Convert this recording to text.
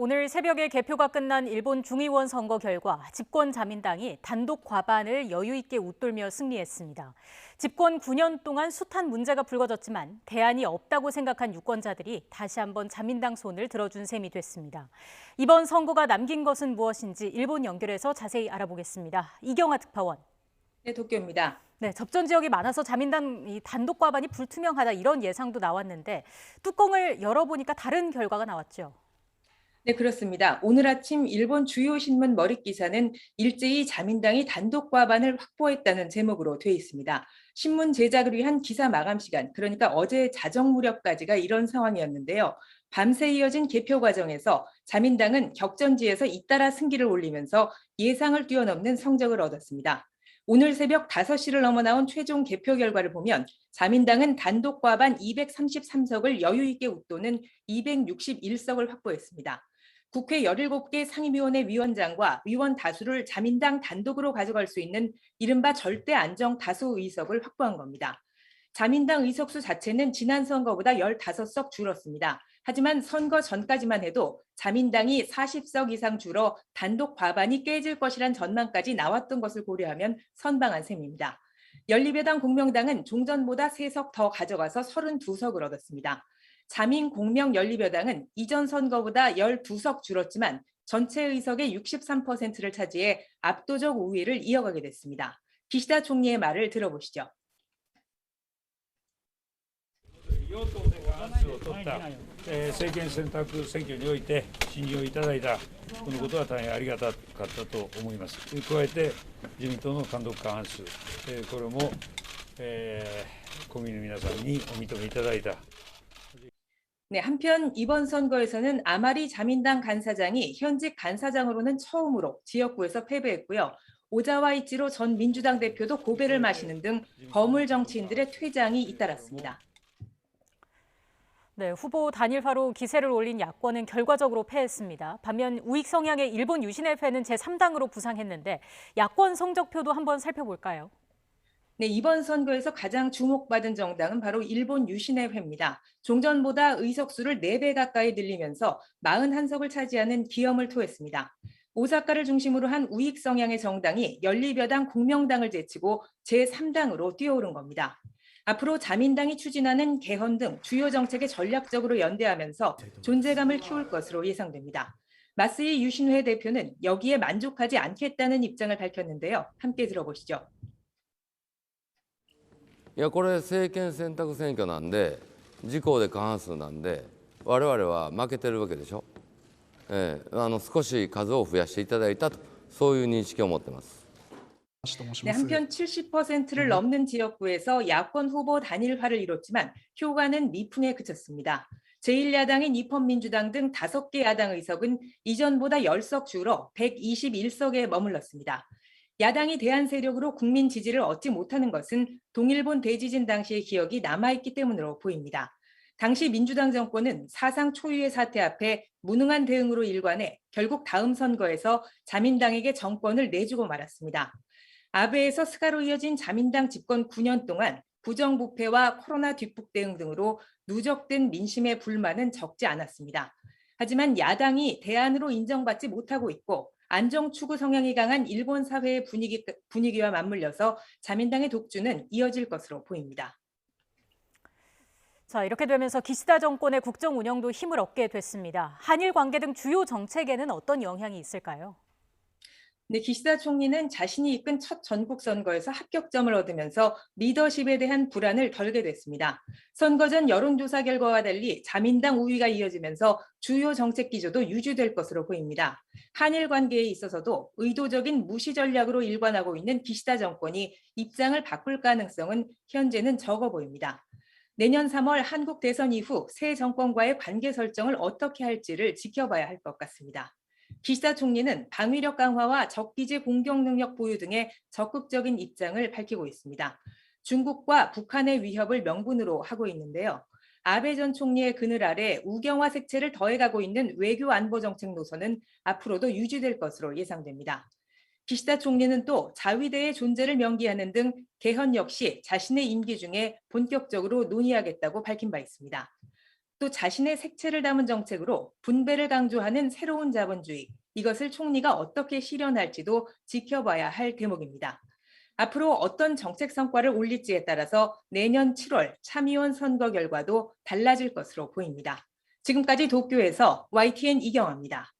오늘 새벽에 개표가 끝난 일본 중의원 선거 결과 집권 자민당이 단독 과반을 여유 있게 웃돌며 승리했습니다. 집권 9년 동안 숱한 문제가 불거졌지만 대안이 없다고 생각한 유권자들이 다시 한번 자민당 손을 들어준 셈이 됐습니다. 이번 선거가 남긴 것은 무엇인지 일본 연결해서 자세히 알아보겠습니다. 이경아 특파원. 네, 도쿄입니다. 네, 접전 지역이 많아서 자민당 단독 과반이 불투명하다 이런 예상도 나왔는데 뚜껑을 열어보니까 다른 결과가 나왔죠. 네, 그렇습니다. 오늘 아침 일본 주요 신문 머릿 기사는 일제히 자민당이 단독 과반을 확보했다는 제목으로 돼 있습니다. 신문 제작을 위한 기사 마감 시간, 그러니까 어제 자정 무렵까지가 이런 상황이었는데요. 밤새 이어진 개표 과정에서 자민당은 격전지에서 잇따라 승기를 올리면서 예상을 뛰어넘는 성적을 얻었습니다. 오늘 새벽 5시를 넘어 나온 최종 개표 결과를 보면 자민당은 단독 과반 233석을 여유 있게 웃도는 261석을 확보했습니다. 국회 17개 상임위원회 위원장과 위원 다수를 자민당 단독으로 가져갈 수 있는 이른바 절대 안정 다수 의석을 확보한 겁니다. 자민당 의석수 자체는 지난 선거보다 15석 줄었습니다. 하지만 선거 전까지만 해도 자민당이 40석 이상 줄어 단독 과반이 깨질 것이란 전망까지 나왔던 것을 고려하면 선방한 셈입니다. 연립여당 공명당은 종전보다 3석 더 가져가서 32석을 얻었습니다. 자민공명연립여당은 이전 선거보다 12석 줄었지만 전체 의석의 63%를 차지해 압도적 우위를 이어가게 됐습니다. 기시다 총리의 말을 들어보시죠. 与党で過半数を取った、政権選択選挙において信任をいただいたこのことは大変ありがたかったと思います。加えて自民党の単独過半数、これも、国民の皆さんにお認めいただいた。 네, 한편 이번 선거에서는 아마리 자민당 간사장이 현직 간사장으로는 처음으로 지역구에서 패배했고요. 오자와 이치로 전 민주당 대표도 고배를 마시는 등 거물 정치인들의 퇴장이 잇따랐습니다. 네, 후보 단일화로 기세를 올린 야권은 결과적으로 패했습니다. 반면 우익 성향의 일본 유신협회는 제3당으로 부상했는데 야권 성적표도 한번 살펴볼까요? 네, 이번 선거에서 가장 주목받은 정당은 바로 일본 유신의회입니다. 종전보다 의석수를 4배 가까이 늘리면서 41석을 차지하는 기염을 토했습니다. 오사카를 중심으로 한 우익 성향의 정당이 연립여당 공명당을 제치고 제3당으로 뛰어오른 겁니다. 앞으로 자민당이 추진하는 개헌 등 주요 정책에 전략적으로 연대하면서 존재감을 키울 것으로 예상됩니다. 마스이 유신회 대표는 여기에 만족하지 않겠다는 입장을 밝혔는데요. 함께 들어보시죠. いやこれ政権選択選挙なんで自公で過半数なんで我々は負けてるわけでしょ、少し数を増やしていただいたとそういう認識を持ってます。 네, 한편 70%를 넘는 지역구에서 야권 후보 단일화를 이뤘지만 효과는 미풍에 그쳤습니다. 제1야당인 입헌민주당 등 5개 야당 의석은 이전보다 10석 줄어 121석에 머물렀습니다. 야당이 대한 세력으로 국민 지지를 얻지 못하는 것은 동일본 대지진 당시의 기억이 남아있기 때문으로 보입니다. 당시 민주당 정권은 사상 초유의 사태 앞에 무능한 대응으로 일관해 결국 다음 선거에서 자민당에게 정권을 내주고 말았습니다. 아베에서 스가로 이어진 자민당 집권 9년 동안 부정부패와 코로나 뒷북 대응 등으로 누적된 민심의 불만은 적지 않았습니다. 하지만 야당이 대안으로 인정받지 못하고 있고 안정 추구 성향이 강한 일본 사회의 분위기와 맞물려서 자민당의 독주는 이어질 것으로 보입니다. 자, 이렇게 되면서 기시다 정권의 국정 운영도 힘을 얻게 됐습니다. 한일 관계 등 주요 정책에는 어떤 영향이 있을까요? 네, 기시다 총리는 자신이 이끈 첫 전국 선거에서 합격점을 얻으면서 리더십에 대한 불안을 덜게 됐습니다. 선거 전 여론조사 결과와 달리 자민당 우위가 이어지면서 주요 정책 기조도 유지될 것으로 보입니다. 한일 관계에 있어서도 의도적인 무시 전략으로 일관하고 있는 기시다 정권이 입장을 바꿀 가능성은 현재는 적어 보입니다. 내년 3월 한국 대선 이후 새 정권과의 관계 설정을 어떻게 할지를 지켜봐야 할 것 같습니다. 기시다 총리는 방위력 강화와 적기지 공격 능력 보유 등의 적극적인 입장을 밝히고 있습니다. 중국과 북한의 위협을 명분으로 하고 있는데요. 아베 전 총리의 그늘 아래 우경화 색채를 더해가고 있는 외교 안보 정책 노선은 앞으로도 유지될 것으로 예상됩니다. 기시다 총리는 또 자위대의 존재를 명기하는 등 개헌 역시 자신의 임기 중에 본격적으로 논의하겠다고 밝힌 바 있습니다. 또 자신의 색채를 담은 정책으로 분배를 강조하는 새로운 자본주의, 이것을 총리가 어떻게 실현할지도 지켜봐야 할 대목입니다. 앞으로 어떤 정책 성과를 올릴지에 따라서 내년 7월 참의원 선거 결과도 달라질 것으로 보입니다. 지금까지 도쿄에서 YTN 이경아입니다.